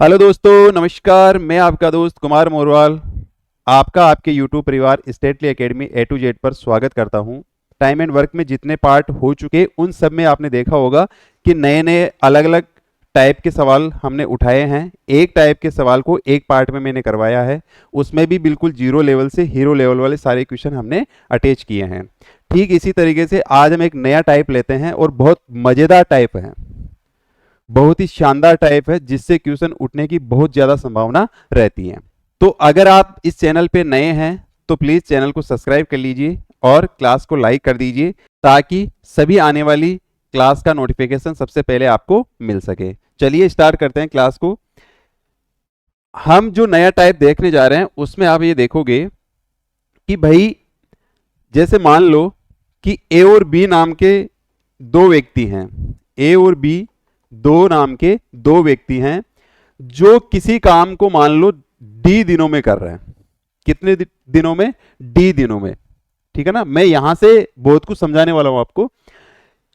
Hello दोस्तों, नमस्कार। मैं आपका दोस्त कुमार मोरवाल आपका आपके यूट्यूब परिवार Stately Academy A to Z पर स्वागत करता हूं। टाइम एंड वर्क में जितने पार्ट हो चुके उन सब में आपने देखा होगा कि नए नए अलग अलग टाइप के सवाल हमने उठाए हैं। एक टाइप के सवाल को एक पार्ट में मैंने करवाया है, उसमें भी बिल्कुल जीरो लेवल से हीरो लेवल वाले सारे क्वेश्चन हमने अटैच किए हैं। ठीक इसी तरीके से आज हम एक नया टाइप लेते हैं और बहुत मज़ेदार टाइप है, बहुत ही शानदार टाइप है, जिससे क्वेश्चन उठने की बहुत ज़्यादा संभावना रहती है। तो अगर आप इस चैनल पे नए हैं तो प्लीज़ चैनल को सब्सक्राइब कर लीजिए और क्लास को लाइक कर दीजिए, ताकि सभी आने वाली क्लास का नोटिफिकेशन सबसे पहले आपको मिल सके। चलिए स्टार्ट करते हैं क्लास को। हम जो नया टाइप देखने जा रहे हैं उसमें आप ये देखोगे कि भाई जैसे मान लो कि ए और बी नाम के दो व्यक्ति हैं। ए और बी दो नाम के दो व्यक्ति हैं जो किसी काम को मान लो डी दिनों में कर रहे हैं। कितने दिनों में? डी दिनों में। ठीक है ना। मैं यहां से बहुत कुछ समझाने वाला हूं आपको।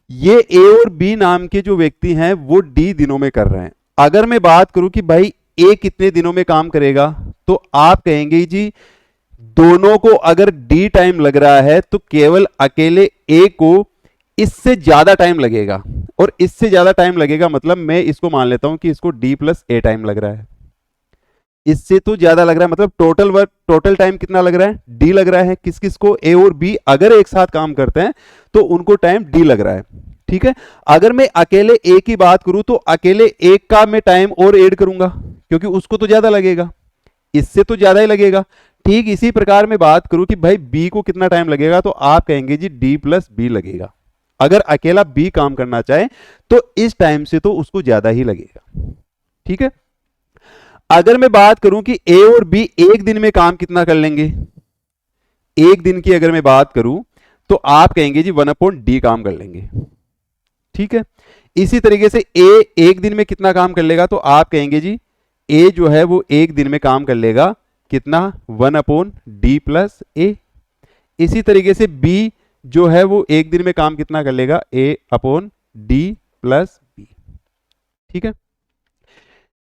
ये ए और बी नाम के जो व्यक्ति हैं वो डी दिनों में कर रहे हैं। अगर मैं बात करूं कि भाई ए कितने दिनों में काम करेगा, तो आप कहेंगे जी दोनों को अगर डी टाइम लग रहा है तो केवल अकेले ए को इससे ज्यादा टाइम लगेगा। और इससे ज्यादा टाइम लगेगा मतलब मैं इसको मान लेता हूं कि इसको डी प्लस ए टाइम लग रहा है। इससे तो ज्यादा लग रहा है, मतलब टोटल वर्क टोटल टाइम कितना लग रहा है? डी लग रहा है। किस किस को? ए और बी अगर एक साथ काम करते हैं तो उनको टाइम डी लग रहा है। ठीक है। अगर मैं अकेले ए की बात करूं तो अकेले एक का मैं टाइम और ऐड करूंगा, क्योंकि उसको तो ज्यादा लगेगा, इससे तो ज्यादा ही लगेगा। ठीक इसी प्रकार मैं बात करूं कि भाई बी को कितना टाइम लगेगा, तो आप कहेंगे जी डी प्लस बी लगेगा। अगर अकेला बी काम करना चाहे तो इस टाइम से तो उसको ज्यादा ही लगेगा। ठीक है। अगर मैं बात करूं कि ए और बी एक दिन में काम कितना कर लेंगे, एक दिन की अगर मैं बात करूं तो आप कहेंगे जी 1/d काम कर लेंगे। ठीक है। इसी तरीके से ए एक दिन में कितना काम कर लेगा, तो आप कहेंगे जी ए जो है वो एक दिन में काम कर लेगा कितना? 1/d प्लस ए। इसी तरीके से बी जो है वो एक दिन में काम कितना कर लेगा? a/d plus B. ठीक है।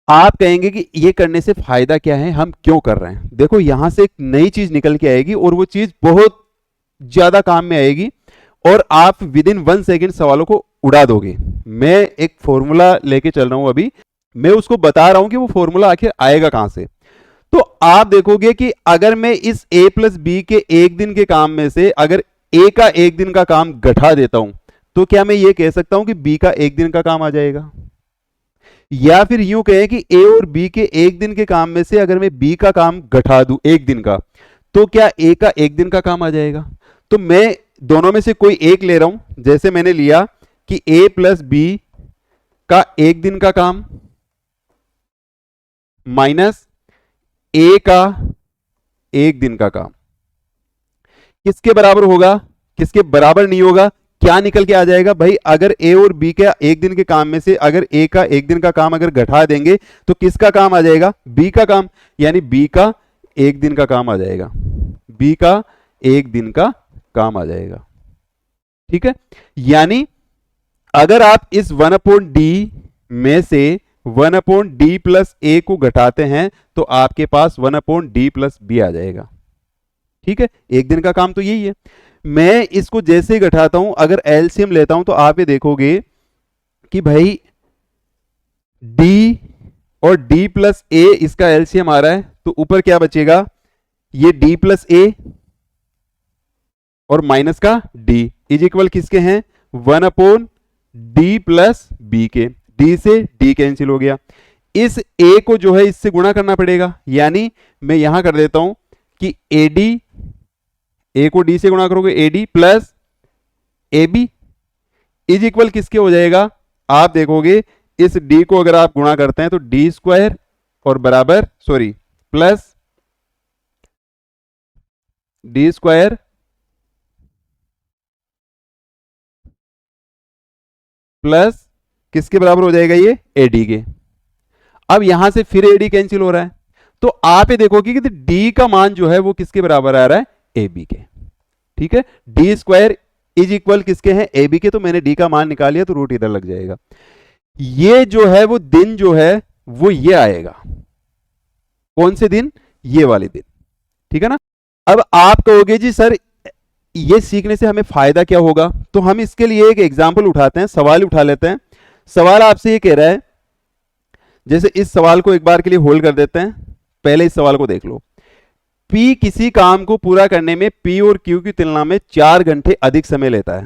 आप कहेंगे कि ये करने से फायदा क्या है, हम क्यों कर रहे हैं? देखो यहां से एक नई चीज निकल के आएगी और वो चीज बहुत ज्यादा काम में आएगी और आप विद इन 1 सेकेंड सवालों को उड़ा दोगे। मैं एक फॉर्मूला लेके चल रहा हूं, अभी मैं उसको बता रहा हूं कि वो फॉर्मूला आखिर आएगा कहां से। तो आप देखोगे कि अगर मैं इस a प्लस बी के एक दिन के काम में से अगर ए का एक दिन का काम घटा देता हूं, तो क्या मैं ये कह सकता हूं कि बी का एक दिन का काम आ जाएगा? या फिर यूं कहें कि ए और बी के एक दिन के काम में से अगर मैं बी का काम घटा दूं एक दिन का, तो क्या ए का एक दिन का काम आ जाएगा? तो मैं दोनों में से कोई एक ले रहा हूं। जैसे मैंने लिया कि ए प्लस बी का एक दिन का काम माइनस ए का एक दिन का काम, किसके बराबर होगा? किसके बराबर नहीं होगा? क्या निकल के आ जाएगा भाई? अगर ए और बी के एक दिन के काम में से अगर ए का एक दिन का काम अगर घटा देंगे तो किसका काम आ जाएगा? बी का काम, यानी बी का एक दिन का काम आ जाएगा। बी का एक दिन का काम आ जाएगा। ठीक है। यानी अगर आप इस 1/d में से 1/d प्लस ए को घटाते हैं तो आपके पास 1/d प्लस बी आ जाएगा। ठीक है। एक दिन का काम तो यही है। मैं इसको जैसे ही घटाता हूं, अगर एलसीएम लेता हूं, तो आप ये देखोगे कि भाई d और d प्लस ए इसका एलसीएम आ रहा है, तो ऊपर क्या बचेगा? ये d प्लस ए और माइनस का d इज इक्वल किसके हैं? 1/d प्लस बी के। d से d कैंसिल हो गया। इस a को जो है इससे गुणा करना पड़ेगा, यानी मैं यहां कर देता हूं कि AD, ए को डी से गुणा करोगे AD plus AB is equal किसके हो जाएगा? आप देखोगे इस D को अगर आप गुणा करते हैं तो D स्क्वायर और बराबर प्लस D स्क्वायर प्लस किसके बराबर हो जाएगा? ये AD के। अब यहां से फिर AD कैंसिल हो रहा है, तो आप ये देखोगे कि D का मान जो है वो किसके बराबर आ रहा है? AB के। ठीक है। डी स्क्वायर इज इक्वल किसके हैं? AB के। तो मैंने D का मान निकाल लिया तो रूट इधर लग जाएगा। ये जो है वो दिन जो है वो ये आएगा। कौन से दिन? ये वाले दिन। ठीक है ना। अब आप कहोगे जी सर ये सीखने से हमें फायदा क्या होगा, तो हम इसके लिए एक एग्जाम्पल उठाते हैं, सवाल उठा लेते हैं। सवाल आपसे ये कह रहा है, जैसे इस सवाल को एक बार के लिए होल्ड कर देते हैं, पहले इस सवाल को देख लो। P किसी काम को पूरा करने में P और Q की तुलना में 4 घंटे अधिक समय लेता है,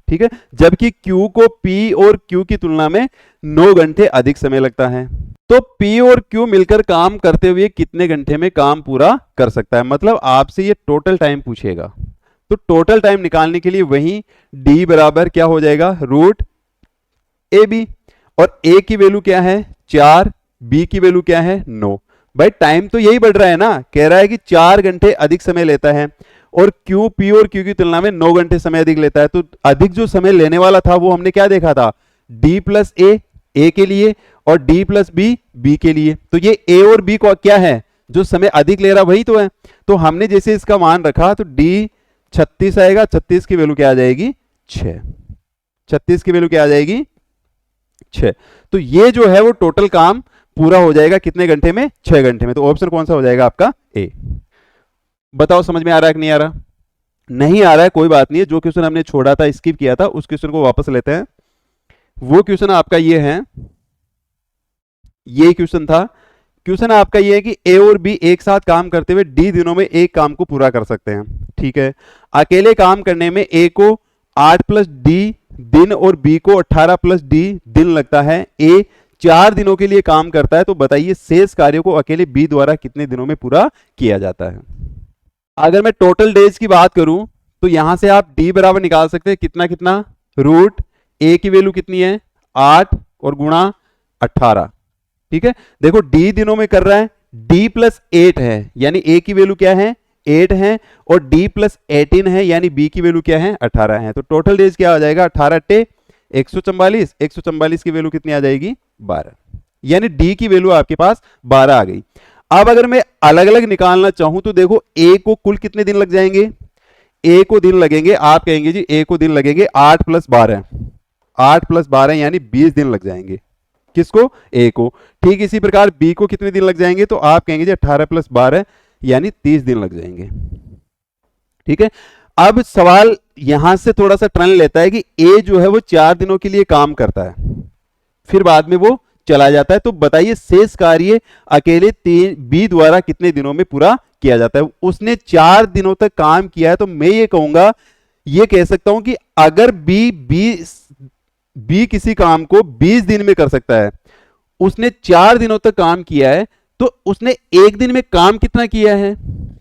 ठीक है, जबकि Q को P और Q की तुलना में 9 घंटे अधिक समय लगता है। तो P और Q मिलकर काम करते हुए कितने घंटे में काम पूरा कर सकता है, मतलब आपसे ये टोटल टाइम पूछेगा। तो टोटल टाइम निकालने के लिए वही D बराबर क्या हो जाएगा, रूट AB, और A की वैल्यू क्या है 4, B की वैल्यू क्या है 9। भाई टाइम तो यही बढ़ रहा है ना, कह रहा है कि 4 घंटे अधिक समय लेता है और Q P और Q की तुलना में 9 घंटे समय अधिक लेता है। तो अधिक जो समय लेने वाला था वो हमने क्या देखा था, D प्लस A के लिए और D प्लस B के लिए। तो ये A और B को क्या है, जो समय अधिक ले रहा वही तो है। तो हमने जैसे इसका मान रखा तो D 36 आएगा, 36 की वैल्यू क्या आ जाएगी 6, 36 की वैल्यू क्या आ जाएगी 6। तो ये जो है वो टोटल काम पूरा हो जाएगा कितने घंटे में, 6 घंटे में। तो ऑप्शन कौन सा हो जाएगा आपका ए। बताओ समझ में आ रहा है कि नहीं आ रहा? नहीं आ रहा है कोई बात नहीं है, जो क्वेश्चन हमने छोड़ा था, स्किप किया था, उस क्वेश्चन को वापस लेते हैं। वो क्वेश्चन आपका ये है, ये क्वेश्चन था। क्वेश्चन आपका ये है कि ए और बी एक साथ काम करते हुए डी दिनों में एक काम को पूरा कर सकते हैं, ठीक है। अकेले काम करने में ए को 8 प्लस डी दिन और बी को 18 प्लस डी दिन लगता है। ए 4 दिनों के लिए काम करता है, तो बताइए शेष कार्यों को अकेले बी द्वारा कितने दिनों में पूरा किया जाता है। अगर मैं टोटल डेज की बात करूं तो यहां से आप डी बराबर निकाल सकते हैं, कितना कितना, रूट ए की वैल्यू कितनी है 8 और गुणा 18, ठीक है। देखो डी दिनों में कर रहा है, डी प्लस 8 है यानी ए की वैल्यू क्या है 8 है, और डी प्लस 18 है यानी बी की वैल्यू क्या है 18 है। तो टोटल डेज क्या आ जाएगा 18 टे 144, 144 की वैल्यू कितनी आ जाएगी 12, यानी डी की वैल्यू आपके पास 12 आ गई। अब अगर मैं अलग अलग निकालना चाहूं तो देखो ए को कुल कितने दिन लग जाएंगे, ए को दिन लगेंगे, आप कहेंगे जी ए को दिन लगेंगे 8 प्लस 12, 8 प्लस 12 यानी 20 दिन लग जाएंगे। किसको, ए को। ठीक इसी प्रकार बी को कितने दिन लग जाएंगे, तो आप कहेंगे जी 18 प्लस 12 यानी 30 दिन लग जाएंगे, ठीक है। अब सवाल यहां से थोड़ा सा टर्न लेता है कि ए जो है वो 4 दिनों के लिए काम करता है, फिर बाद में वो चला जाता है, तो बताइए शेष कार्य अकेले बी द्वारा कितने दिनों में पूरा किया जाता है। उसने 4 दिनों तक काम किया है, तो मैं ये कहूंगा, ये कह सकता हूं कि अगर बी किसी काम को 20 दिन में कर सकता है, उसने 4 दिनों तक काम किया है, तो उसने एक दिन में काम कितना किया है,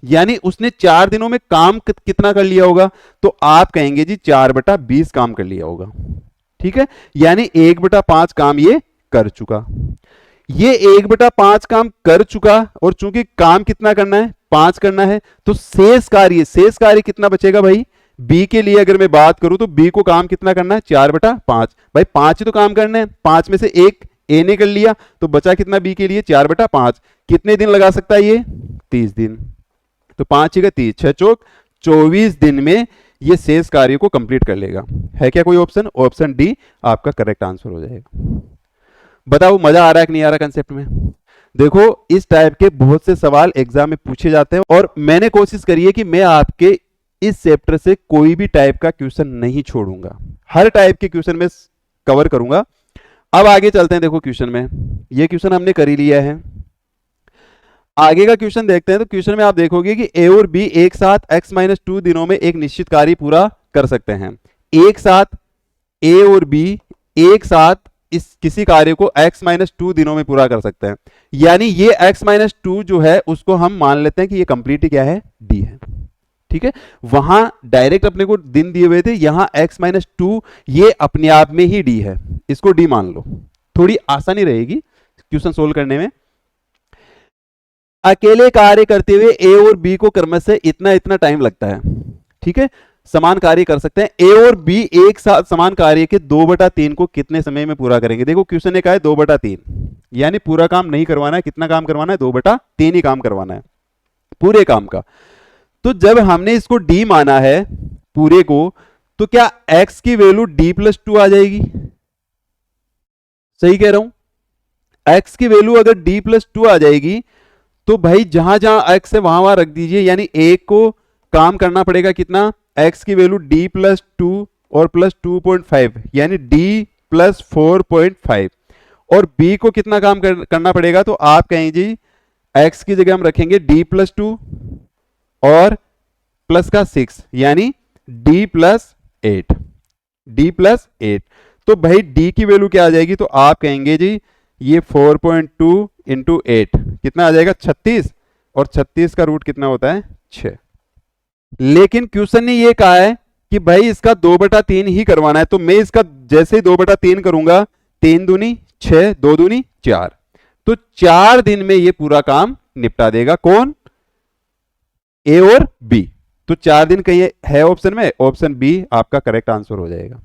यानी उसने 4 दिनों में काम कितना कर लिया होगा, तो आप कहेंगे जी 4/20 काम कर लिया होगा, ठीक है। यानी 1/5 काम ये कर चुका, ये 1/5 काम कर चुका, और चूंकि काम कितना करना है 5 करना है, तो शेष कार्य कितना बचेगा भाई, बी के लिए अगर मैं बात करूं तो बी को काम कितना करना है 4/5, भाई 5 ही तो काम करना है, 5 में से एक ए ने कर लिया, तो बचा कितना बी के लिए 4/5। कितने दिन लगा सकता है ये 30 दिन, तो 5 का 30, 6 चौक 24 दिन में ये शेष कार्य को कंप्लीट कर लेगा। है क्या कोई ऑप्शन, ऑप्शन डी आपका करेक्ट आंसर हो जाएगा। बताओ मजा आ रहा है कि नहीं आ रहा कंसेप्ट में। देखो इस टाइप के बहुत से सवाल एग्जाम में पूछे जाते हैं, और मैंने कोशिश करी है कि मैं आपके इस चैप्टर से कोई भी टाइप का क्वेश्चन नहीं छोड़ूंगा, हर टाइप के क्वेश्चन में कवर करूंगा। अब आगे चलते हैं, देखो क्वेश्चन में, ये क्वेश्चन हमने कर ही लिया है, आगे का क्वेश्चन देखते हैं। तो क्वेश्चन में आप देखोगे कि ए और बी एक साथ x-2 दिनों में एक निश्चित कार्य पूरा कर सकते हैं। एक साथ ए और बी एक साथ इस किसी कार्य को x-2 दिनों में पूरा कर सकते हैं, यानी ये x-2 जो है उसको हम मान लेते हैं कि ये कंप्लीट क्या है डी है, ठीक है। वहां डायरेक्ट अपने को दिन दिए हुए थे, यहां x-2 ये अपने आप में ही डी है, इसको डी मान लो, थोड़ी आसानी रहेगी क्वेश्चन सोल्व करने में। अकेले कार्य करते हुए ए और बी को क्रमशः इतना इतना टाइम लगता है, ठीक है, समान कार्य कर सकते हैं। ए और बी एक साथ समान कार्य के 2/3 को कितने समय में पूरा करेंगे। देखो क्वेश्चन ने कहा है 2/3, यानी पूरा काम नहीं करवाना है, कितना काम करवाना है 2/3 ही काम करवाना है पूरे काम का। तो जब हमने इसको डी माना है पूरे को, तो क्या x की वैल्यू d+2 आ जाएगी, सही कह रहा हूं, x की वैल्यू अगर d+2 आ जाएगी तो भाई जहां जहां x है वहां वहां रख दीजिए, यानी a को काम करना पड़ेगा कितना, x की वैल्यू d+2 और +2.5 यानी d+4.5, और b को कितना काम करना पड़ेगा, तो आप कहें जी x की जगह हम रखेंगे d+2 और प्लस का 6 यानी d+8, d+8। तो भाई d की वैल्यू क्या आ जाएगी, तो आप कहेंगे जी ये 4.2 इंटू 8 कितना आ जाएगा 36, और 36 का रूट कितना होता है 6। लेकिन क्वेश्चन ने ये कहा है कि भाई इसका 2/3 ही करवाना है, तो मैं इसका जैसे ही 2/3 करूंगा 3 दूनी 6, 2 दूनी 4, तो 4 दिन में ये पूरा काम निपटा देगा। कौन, ए और बी। तो 4 दिन कहीं है ऑप्शन में, ऑप्शन बी आपका करेक्ट आंसर हो जाएगा।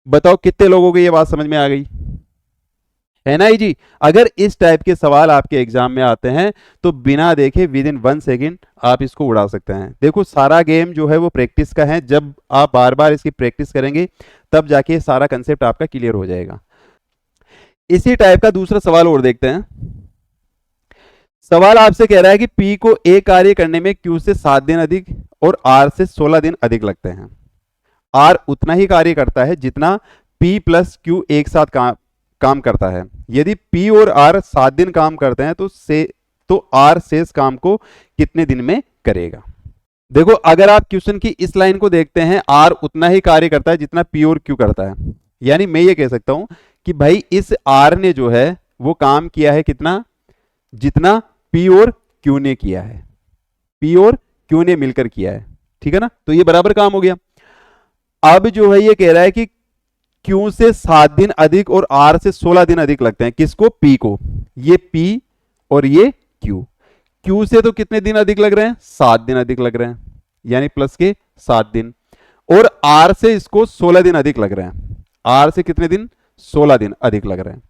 बताओ कितने लोगों को ये बात समझ में आ गई है ना जी। अगर इस टाइप के सवाल आपके एग्जाम में आते हैं तो बिना देखे विद इन 1 सेकेंड आप इसको उड़ा सकते हैं। देखो सारा गेम जो है वो प्रैक्टिस का है, जब आप बार बार इसकी प्रैक्टिस करेंगे तब जाके सारा कंसेप्ट आपका क्लियर हो जाएगा। इसी टाइप का दूसरा सवाल और देखते हैं। सवाल आपसे कह रहा है कि P को A कार्य करने में Q से 7 दिन अधिक और R से 16 दिन अधिक लगते हैं। R उतना ही कार्य करता है जितना P प्लस Q एक साथ काम करता है। यदि P और R 7 दिन काम करते हैं तो R शेष काम को कितने दिन में करेगा। देखो अगर आप क्वेश्चन की इस लाइन को देखते हैं, R उतना ही कार्य करता है जितना P और Q करता है, यानी मैं ये कह सकता हूं कि भाई इस R ने जो है वो काम किया है कितना, जितना P और Q ने किया है, P और Q ने मिलकर किया है, ठीक है ना। तो ये बराबर काम हो गया। अब जो है ये कह रहा है कि Q से 7 दिन अधिक और R से 16 दिन अधिक लगते हैं। किसको, P को। ये P और ये Q। Q से तो कितने दिन अधिक लग रहे हैं, 7 दिन अधिक लग रहे हैं, यानी प्लस के 7 दिन, और R से इसको 16 दिन अधिक लग रहे हैं। R से कितने दिन, 16 दिन अधिक लग रहे हैं।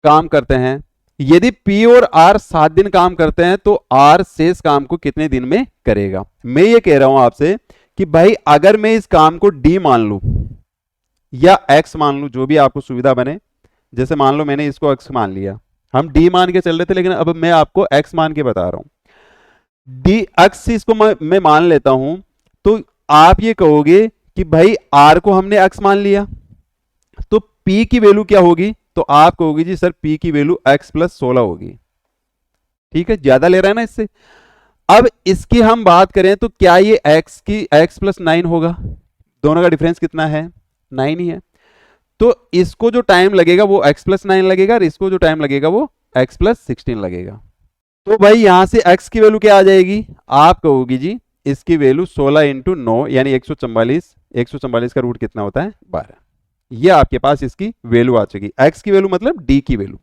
काम करते हैं, यदि P और R 7 दिन काम करते हैं तो R शेष काम को कितने दिन में करेगा। मैं ये कह रहा हूं आपसे कि भाई अगर मैं इस काम को D मान लूं या X मान लूं, जो भी आपको सुविधा बने, जैसे मान लो मैंने इसको X मान लिया, हम D मान के चल रहे थे लेकिन अब मैं आपको X मान के बता रहा हूं। D X इसको मैं मान लेता हूं, तो आप ये कहोगे कि भाई R को हमने X मान लिया तो P की वैल्यू क्या होगी, तो आप कहोगे जी सर P की वैल्यू X प्लस 16 होगी। ठीक है, ज्यादा ले रहा है ना इससे। अब इसकी हम बात करें तो क्या ये X प्लस 9 होगा, दोनों का डिफरेंस कितना है, 9 ही है। तो इसको जो टाइम लगेगा वो X प्लस 9 लगेगा और इसको जो टाइम लगेगा वो X प्लस 16 लगेगा। तो भाई यहां से X की वैल्यू क्या आ जाएगी, आप कहोगी जी इसकी वैल्यू 16 इंटू 9 यानी 144। 144 का रूट कितना होता है, 12। ये आपके पास इसकी वैल्यू आ चुकी। X की वैल्यू मतलब D की वैल्यू।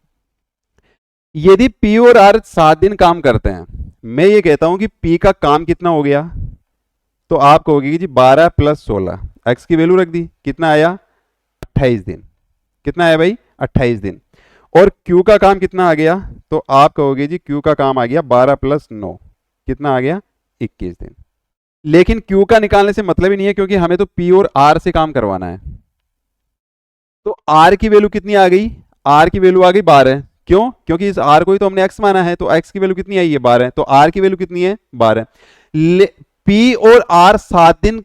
यदि P और R 7 दिन काम करते हैं, मैं ये कहता हूं कि P का काम कितना हो गया, तो आप कहोगे कि जी 12 प्लस 16, X की वैल्यू रख दी, कितना आया 28 दिन। कितना आया भाई 28 दिन। और Q का काम कितना आ गया, तो आप कहोगे जी Q का काम आ गया 12 प्लस 9, कितना आ गया 21 दिन। लेकिन Q का निकालने से मतलब ही नहीं है, क्योंकि हमें तो P और R से काम करवाना है। तो R की वैल्यू कितनी आ गई, R की वैल्यू आ गई 12। क्यों, क्योंकि इस R को ही तो हमने X माना है, तो X की वैल्यू कितनी आई है 12, तो R की वैल्यू कितनी है 12। P और R 7 दिन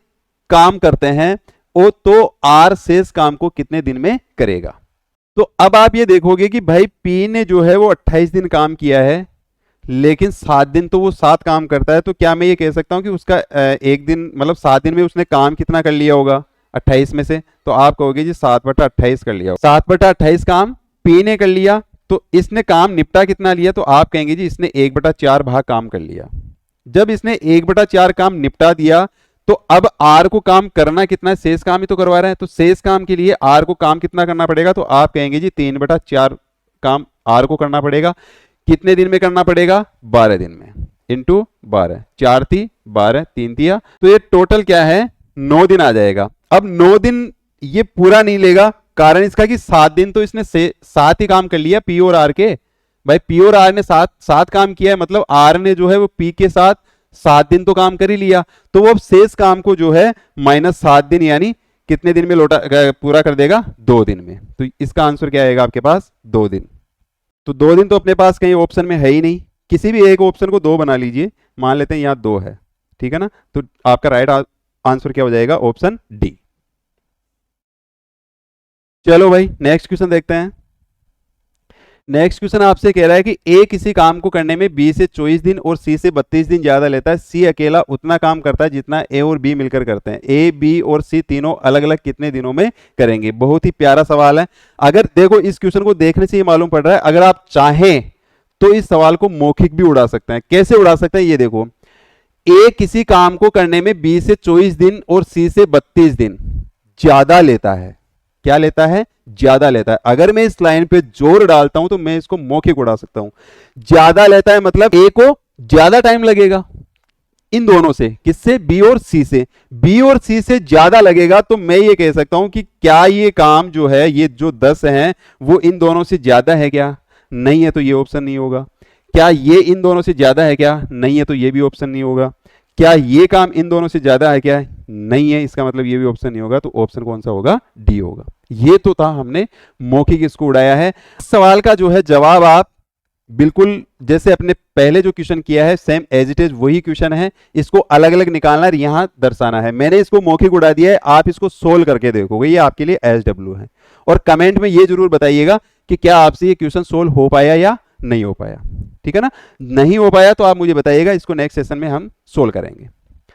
काम करते हैं, तो R शेष काम को कितने दिन में करेगा। तो अब आप ये देखोगे कि भाई P ने जो है वो 28 दिन काम किया है, लेकिन 7 दिन तो वो 7 काम करता है, तो क्या मैं ये कह सकता हूं कि उसका एक दिन मतलब 7 दिन में उसने काम कितना कर लिया होगा 28 में से, तो आप कहोगे जी 7/28 कर लिया। 7/28 काम P ने कर लिया, तो इसने काम निपटा कितना लिया, तो आप कहेंगे जी इसने 1/4 भाग काम कर लिया। जब इसने 1/4 काम निपटा दिया तो अब R को काम करना कितना है, शेष काम ही तो करवा रहा है, तो शेष काम के लिए R को काम कितना करना पड़ेगा, तो आप कहेंगे जी 3/4 काम R को करना पड़ेगा। कितने दिन में करना पड़ेगा, 12 दिन में, इंटू 12, 4 थी 12, 3 थिया, तो ये टोटल क्या है 9 दिन आ जाएगा। अब 9 दिन ये पूरा नहीं लेगा, कारण इसका कि 7 दिन तो इसने 7 ही काम कर लिया P और R के। भाई P और R ने 7 काम किया है, मतलब R ने जो है वो P के साथ 7 दिन तो काम कर ही लिया, तो वो अब शेष काम को जो है -7 दिन यानी कितने दिन में लौटा पूरा कर देगा? 2 दिन में। तो इसका आंसर क्या आएगा आपके पास? 2 दिन। तो 2 दिन तो अपने पास कहीं ऑप्शन में है ही नहीं, किसी भी एक ऑप्शन को 2 बना लीजिए, मान लेते हैं यहाँ 2 है, ठीक है ना, तो आपका राइट आंसर क्या हो जाएगा? Option D. चलो भाई नेक्स्ट क्वेश्चन देखते हैं। नेक्स्ट क्वेश्चन आपसे कह रहा है कि ए किसी काम को करने में बी से 24 दिन और सी से 32 दिन ज्यादा लेता है, सी अकेला उतना काम करता है जितना ए और बी मिलकर करते हैं, ए बी और सी तीनों अलग अलग कितने दिनों में करेंगे? बहुत ही प्यारा सवाल है। अगर देखो इस क्वेश्चन को देखने से ही मालूम पड़ रहा है, अगर आप चाहें तो इस सवाल को मौखिक भी उड़ा सकते हैं। कैसे उड़ा सकते हैं ये देखो, ए किसी काम को करने में बी से 24 दिन और सी से 32 दिन ज्यादा लेता है। क्या लेता है? ज्यादा लेता है। अगर मैं इस लाइन पे जोर डालता हूं तो मैं इसको मौखिक उड़ा सकता हूं। ज्यादा लेता है मतलब ए को ज्यादा टाइम लगेगा इन दोनों से, किससे? बी और सी से। बी और सी से ज्यादा लगेगा तो मैं ये कह सकता हूं कि क्या ये काम जो है, ये जो 10 है वो इन दोनों से ज्यादा है क्या? नहीं है, तो ये ऑप्शन नहीं होगा। क्या ये इन दोनों से ज्यादा है क्या? नहीं है, तो ये भी ऑप्शन नहीं होगा। क्या ये काम इन दोनों से ज्यादा है क्या? नहीं है, इसका मतलब ये भी ऑप्शन नहीं होगा। तो ऑप्शन कौन सा होगा? डी होगा। ये तो था, हमने मौखिक इसको उड़ाया है। सवाल का जो है जवाब आप बिल्कुल जैसे अपने पहले जो क्वेश्चन किया है सेम एज इट इज वही क्वेश्चन है, इसको अलग अलग निकालना है, यहां दर्शाना है। मैंने इसको मौखिक उड़ा दिया है, आप इसको सोल्व करके देखोगे, ये आपके लिए SW है। और कमेंट में ये जरूर बताइएगा कि क्या आपसे ये क्वेश्चन सोल्व हो पाया या नहीं हो पाया, ठीक है ना। नहीं हो पाया तो आप मुझे बताइएगा, इसको नेक्स्ट सेशन में हम सोल्व करेंगे।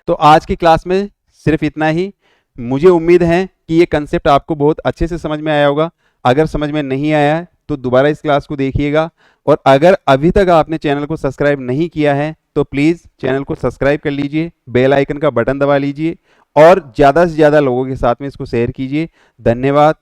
तो आज की क्लास में सिर्फ इतना ही। मुझे उम्मीद है कि ये कंसेप्ट आपको बहुत अच्छे से समझ में आया होगा। अगर समझ में नहीं आया है तो दोबारा इस क्लास को देखिएगा, और अगर अभी तक आपने चैनल को सब्सक्राइब नहीं किया है तो प्लीज़ चैनल को सब्सक्राइब कर लीजिए, बेल आइकन का बटन दबा लीजिए और ज़्यादा से ज़्यादा लोगों के साथ में इसको शेयर कीजिए। धन्यवाद।